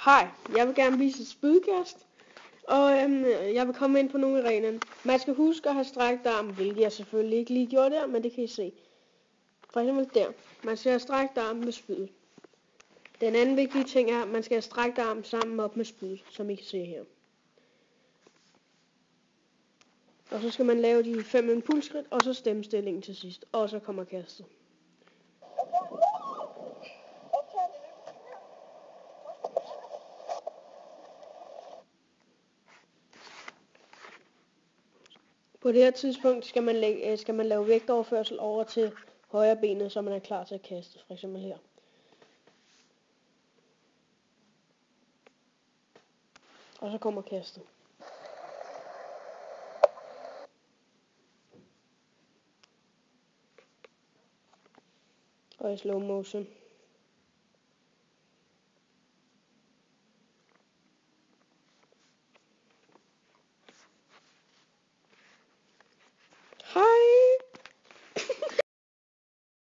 Hej, jeg vil gerne vise et spydkast, og jeg vil komme ind på nogle af reglerne. Man skal huske at have strakt arm, hvilket jeg selvfølgelig ikke lige gjorde der, men det kan I se. For eksempel der. Man skal have strakt arm med spydet. Den anden vigtige ting er, at man skal have strakt arm sammen op med spydet, som I kan se her. Og så skal man lave de 5 impulsskridt, og så stemstillingen til sidst, og så kommer kastet. På det her tidspunkt skal man lave vægtoverførsel over til højre benet, så man er klar til at kaste, for eksempel her. Og så kommer kastet. Og i slow motion.